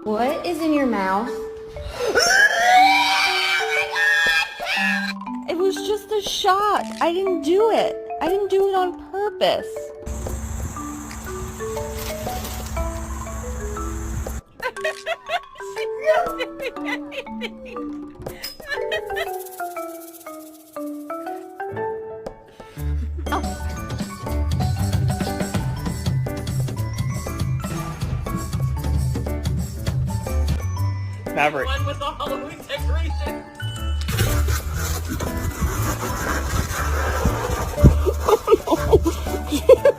What is in your mouth? It was just a shock. I didn't do it. I didn't do it on purpose. She's not doing anything. Maverick. One with the Halloween decoration. Oh no!